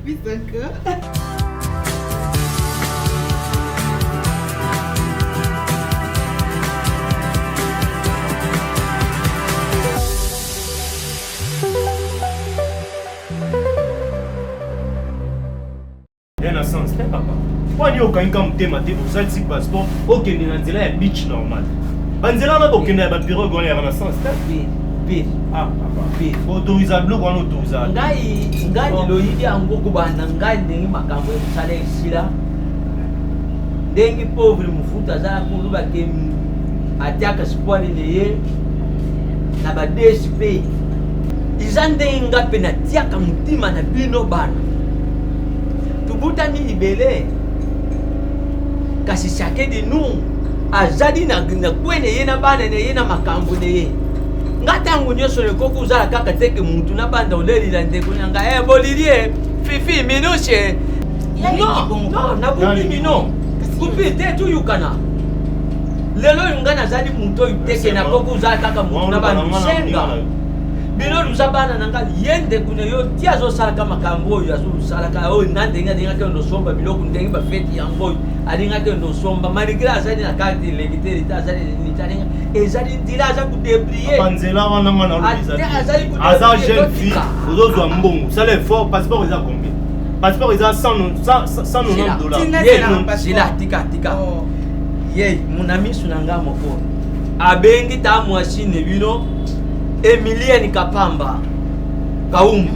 Oui, d'accord. Il y a un sens, papa. Quand on a un thème, vous avez un passeport, ok, il y a un beach normal. Banzela na bokenda ba pirogue on est en sens. Pire. Ah, papa. Pire. Autoriser bleu on autorise. Ngai loyidi yango kubanda ngai ndenge makambo esala esila. Ndenge pauvre mufuta za kuluba ke atiaka sipwali neye na ba DSP. Izande ngape na tiaka mutima na bino bana. Tubutani libele. Kasi chacun de nous azali na kwene ye na bana ne ye na makambo ne ye. Ngatangu nyoso le koku za kaka teke mutu na banda oleli la ndeko nyanga bolilie fifi minushe. No, na bubi mino. Kupi te tu yukana. Lelo ngana zali muto iteke na koku za kaka mutu na banda senga. Bino luzabana nanga yende kuna yo tia zo sala kama makambo ya zo sala ka o nande nga ke ndo somba biloko ndenge ba feti yango alinga ke ndo somba marigra zali na kati legiteri ta zali ni talinga ezali ndila za ku débrier banzela wana ngana lubiza aza jeune fille ozozwa mbongo ça les fort passeport eza combien passeport eza 190 dollars sila tika ye munami sunanga moko abengi ta mwashine bino Emilienne Kapamba Kaum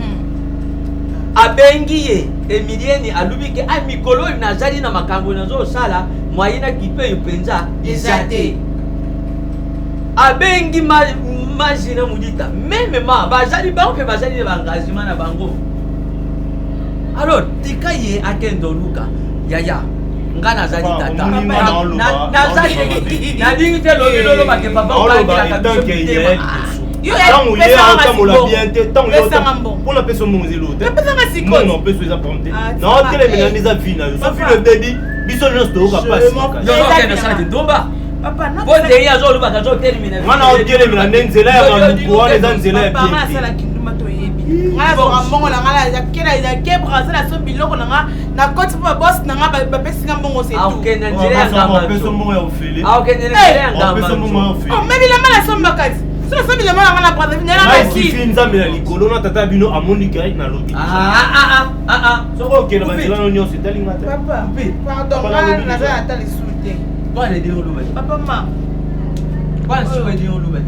abengi ye Emilienne alubike a mikolo nazali na makambo nazo sala moyena kipe yopenza izate abengi majina mudita meme ma bazali bango pe bazali na engagement na bango alors tika ye akendo luka yaya ngana zali tata nazali na dingi te lo ba ke papa ba Yo tant il est en comme la bien tête tant on a personne mon zélo non non peut se apporter non télé mais les avis na so fi le baby biso no sto ka passe yo no ça de domba papa na bon de ya zo lu ba ka zo terminer wana o télé mais nzela ya mambo wana za nzela ya bien papa sala kinduma to yebi ngala zo mbongo la ngala ya kela ya kebra sala so biloko na koti pa boss na nga ba pesinga mbongo c'est tout ok na nzela ya ngamba peso mbongo ya ofele ok na nzela ya ngamba peso mbongo ya ofele oh mais bila mala somba kati. Si le famille m'a la prendre venir là ici finza mais likolo na tata bino amoni kai na lobi so OK na bazela no nyonso etalinga ta papa pardon na za ata les soute toi les dio lobe papa ma quoi sur les dio lobe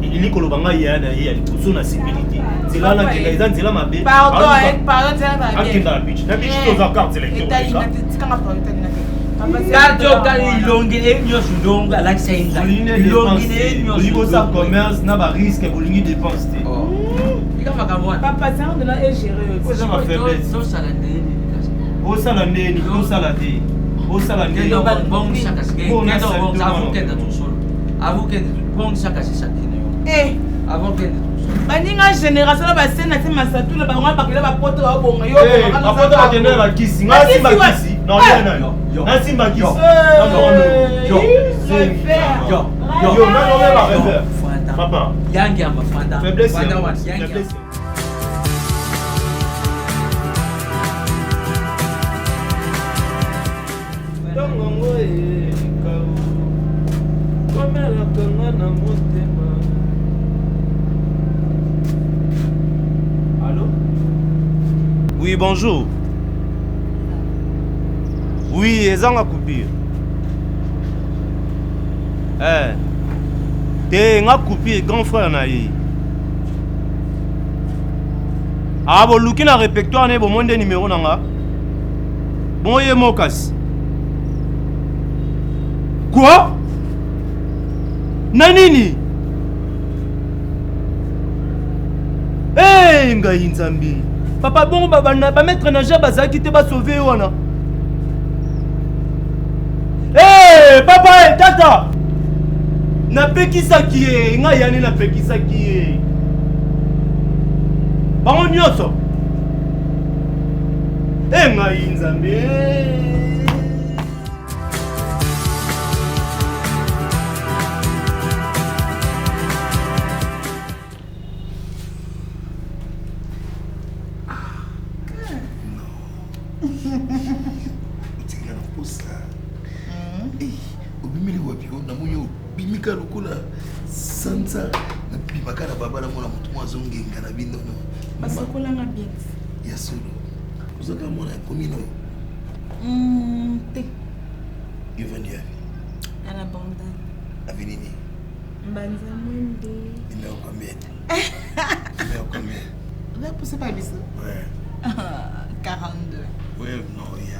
likolo banga ya na ya likuso na sécurité zela na kinga izan zela mabe pardon zela na akinda beach na beach to za carte électorale etalinga tika ma pardon etalinga Cardio kan ilongine nyosu ndongo ala senga ilongine nyosu libo sa commerce na ba risque bolingi dépense te ika makamwa papa ça on doit gérer c'est ça ma faiblesse so sala ndeni o sala ndeni o sala te o sala ndeni no bon chaka ske kedo bon avu kenda tu solo avu kenda bon chaka si sakine avant kenda baninga génération ba scène na masatu na bango ba kila ba poto ba bonga yo ba poto ba tena ba kisi nga simba kisi non non nga simba kisi yo na no ba refaire papa yangi amba fanda faiblesse yangi tongo e kao komela kanga na motema. Oui, bonjour. Oui, ezanga coupure. Te nga coupure grand frère na yi. Ah bo luki na répertoire ne bo monde numéro nanga. Bon ye mokas. Quoi? Nanini? Nga inzambi. Papa bon ba mettre nageur bazaki te ba sauver wana. Papa tata. Na pekisa ki nga yani na pekisa ki. Ba on nyoso. Nga inzambi. Utikana posa. Obimeli wapi na munyo bimika lokola sansa na bimaka na babala mona mutu mwazongenga na binono. Basokola nga bien. Ya solo. Uzaka mona komino. Te. Givendi avi. Ana bonda. Avenini. Mbanza mwende. Numéro combien? Numéro combien? On a poussé par biso. Ouais. 42. Ouais, non, il y a.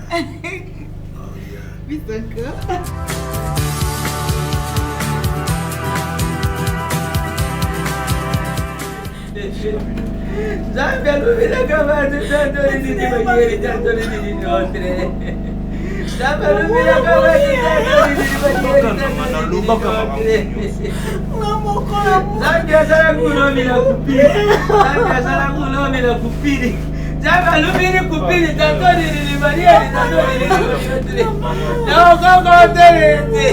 Non, il y a. Vite encore. Sampai lu bilang kabar tanto ini bagi tanto ini notre. Sampai lu bilang kabar tanto ini bagi tanto ini. Sampai salah kuno bilang kupiri. Sampai salah kuno bilang kupiri. Sampai lu bilang kupiri tanto ini bagi tanto ini notre. No go terente.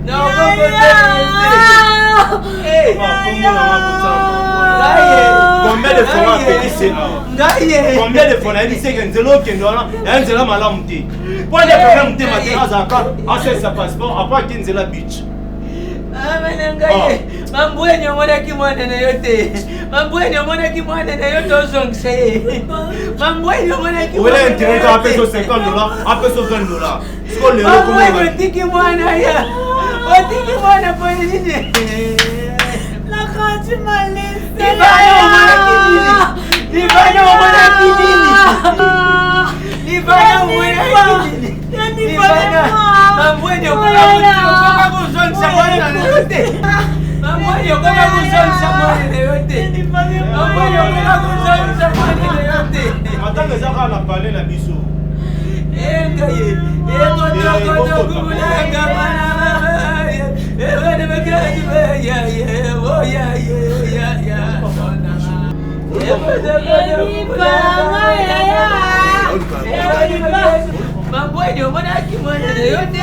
No go terente. Combien de fois on a fait ici? Combien de fois on a dit que nous allons qu'il y a un zéro malamté. Pour les problèmes de matériel, à ce ça passeport, après qu'il y a la beach. Ah, menengaye. Mambueni omona kimwana na yote. Mambueni omona kimwana na yote ozongse. Mambueni omona kimwana. Wala intérêt à payer $50, à payer $20. Ce qu'on le recommande. Mambueni otiki mwana ya. Otiki mwana kwa nini? La grande tu m'as laissé. Libana omona kidini. Libana omona kidini. Libana omona kidini. Libana. Mambueni omona kuzongsa mwana na yote. Mambueni omona kuzongsa mwana na yote. Mambueni omona kuzongsa mwana na yote. Attends que ça va parler la biso. Engaye. Eko kubulanga mana. Ewe bekaji ya ya oh ya ya ya. Mambueni omona kimwana na yote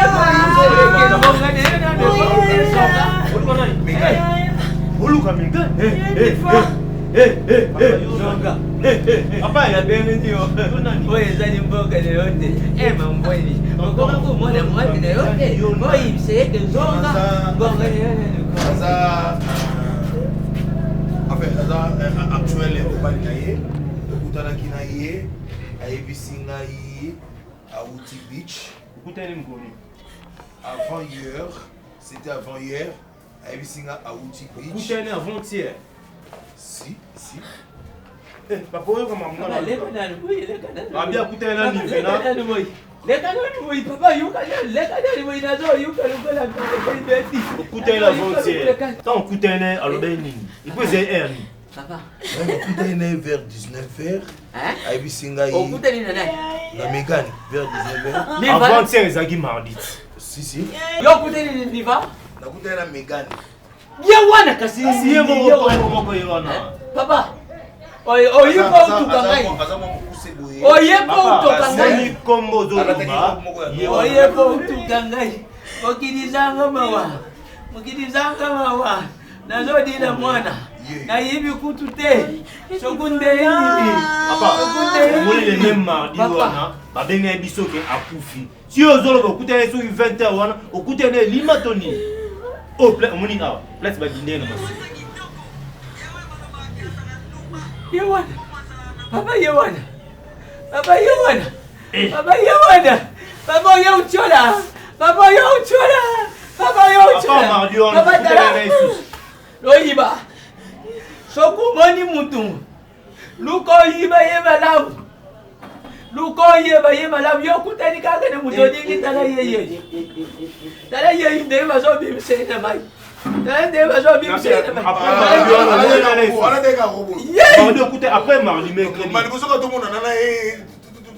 Oluka minga. Apa ya bendio. Oye zani mboka na yote. Mambueni. Ngoma kumona mwana na yote. Moi mseke zonga. Ngoma na Ça, enfin, ça actuel au Balinaye, au Kutanaki Naye, à Ebisingaye, à Outi Beach. Avant hier, c'était avant hier, à Ebisinga à Outi Beach. Vous êtes avant-hier. Si. Papa, comment on a bien écouté un livre. Papa, you écoutez la volontiers. Tant écoutez alors il peut être Papa. On a vers 19h. À Ebisinga la Mégane vers 19h. Avant-hier, ils ont mardi. Si. Yo écoutez Niva. On a écouté la Mégane. Yawana kasi. Papa. Oye po tukangai. Oye po tukangai. Kombo zoluba. Oye po tukangai. Okidizanga mawa. Nazodina mwana. Na hivi kutu te. Sokunde hivi. Papa. Moni le même mardi wana. Babenga biso ke akufi. Si ozolo okuta so 20h wana, okuta ne limatoni. Oh, moni na. Place ba dinde na masu. Yawana. Papa Yawana. Papa Yawana. Papa Yauchola. Papa Loiba. Sokumoni mutu. Luko yiba yeba labu. Yokutani kaka ne mutu dingi tala yeye. Tala yeye ndeba zo bimse na mai. Après mardi, mercredi.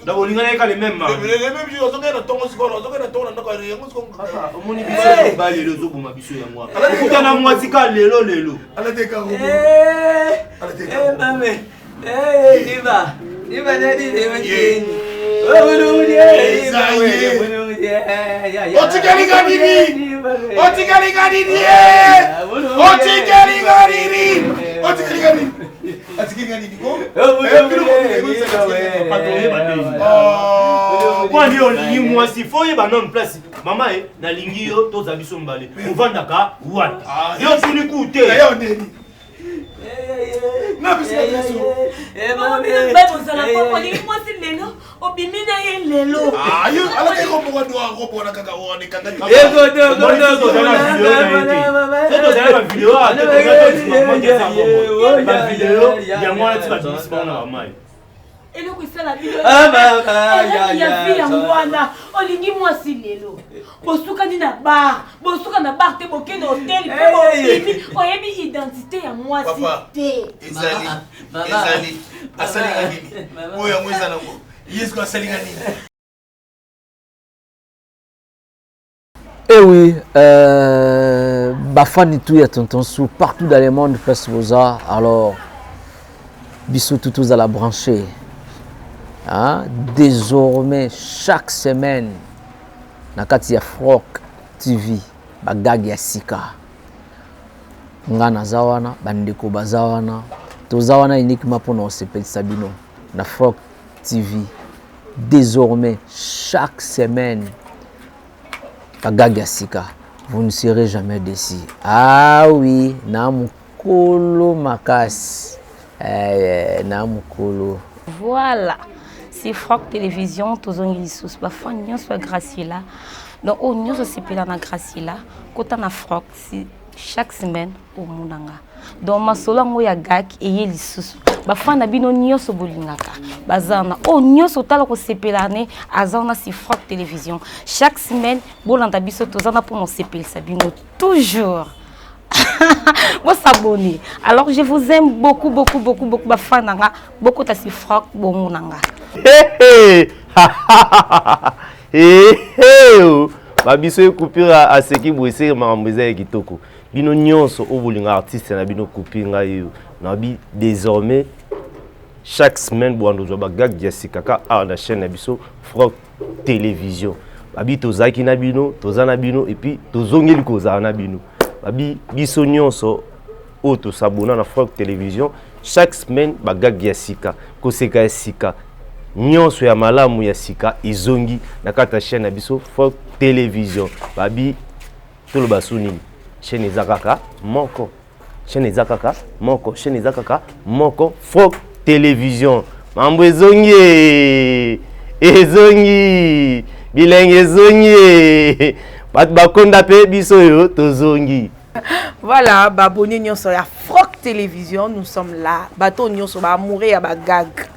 D'abord, il y a les mêmes mardi. Pourquoi on dit moi si faut y banon place. Maman na lingi yo to za biso mbale. Ovandaka what? Yo tuni kuté. Non, mais c'est ça. Maman, mais vous allez pas dire moi c'est lelo. Obimina ye lelo. Ah, yo, alors que on doit reprendre kaka on est kaka. Et le coup c'est la vidéo. Il y a vie en Rwanda. Olingi moi si lelo. Bosuka ni na bar te boke na hôtel pe bobimi oyebi identité ya moi si te. Ezali asali ngini. Oya mweza nango. Yesu asali ngini. Eh oui, Bafani tout ya tonton sous partout dans le monde place Boza. Alors bisous tous à la brancher. Hein? Désormais chaque semaine nakati ya Frog TV bagag ya sika ngana zawana bandeko bazawana tozawana uniquement pour nous sepelisa bino na Frog TV. Désormais chaque semaine bagag ya sika, vous ne serez jamais déçus. Ah oui, na mukolo makasi na mukolo. Voilà. C'est Frog Télévision, tous les lissus, bafan nyos soit Gracila. Donc on nyos aussi pela na Gracila, kota na Frog chaque semaine au Munanga. Donc ma solo ngo ya gak eye lissus. Bafan na bino nyos bolingaka. Bazana o nyos otala ko sepelane azana si Frog Télévision. Chaque semaine bolanda biso tozana pour mon sepel sabino toujours. Vous s'abonnez. Alors je vous aime beaucoup. Bafananga, beaucoup ta si Frog bomunanga. Babiso coupure à ce qui vous essaie mamouze kitoko. Bino nyonso o bolinga artiste na bino coupinga yo. Na bi désormais chaque semaine boando bagag Jessica ka na chaîne na biso Frog Télévision. Babi tozaki na bino, tozana bino et puis tozongeli koza na bino. Babi biso nyonso o to s'abonner na Frog Télévision chaque semaine bagag ya sika ko seka ya sika nyonso ya malamu ya sika izongi na kata chaîne na biso Frog Télévision. Babi tolo basuni chaîne ezakaka moko Frog Télévision. Mambo ezongi bilenge ezongi bat bakonda pe biso yo tozongi. Voilà, abonnez nous sur la Frog Télévision, nous sommes là. Bato nous sur ba mourir à bagag.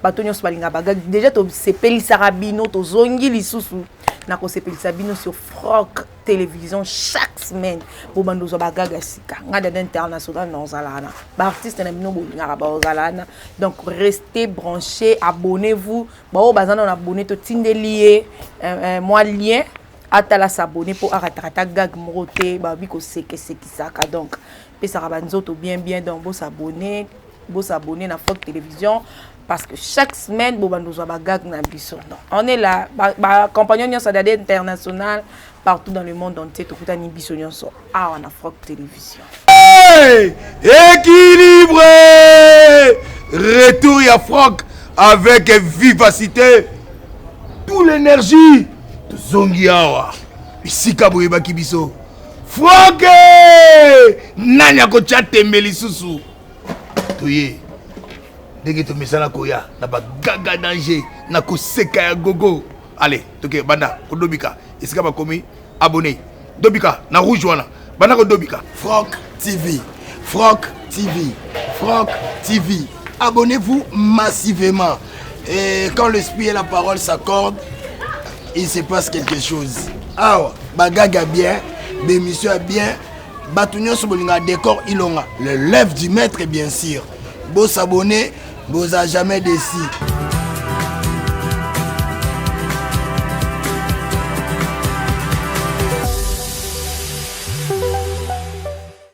Bato nous sur balinga bagag. Déjà to sepeli sarabino to zongi lisusu. Na ko sepeli sabino sur Frog Télévision chaque semaine. Bo bando zo bagag asika. Ngada international non zalana. Ba artiste na bino bolinga ba zalana. Donc restez branchés, abonnez-vous. Ba o bazana on abonné to tindelié moi lien atala s'abonner pour arrêter gag moroté babi ko seke saka donc pe ça rabanzoto bien donc bo s'abonner na Frog Télévision parce que chaque semaine bo bando ba gag na biso. On est là ba compagnon nyonso d'ade international partout dans le monde entier to kutani biso nyonso on a Frog Télévision. Équilibré, retour à Frog avec vivacité, tout l'énergie. Zongi awa bisika boye bakibiso Frog nanya ko chatembeli susu toye ndenge to misala koya na bagaga danger na ko seka ya gogo. Allez toke banda ko dobika isika ba komi abonné dobika na rouge wana banda ko dobika Frog TV abonnez-vous massivement et quand l'esprit et la parole s'accordent il se passe quelque chose. Ah, bagaga bien, l'émission est bien, Batunyo Sobolinga décor ilonga, le lèvre du maître bien sûr. Beau s'abonner, beau à jamais décis.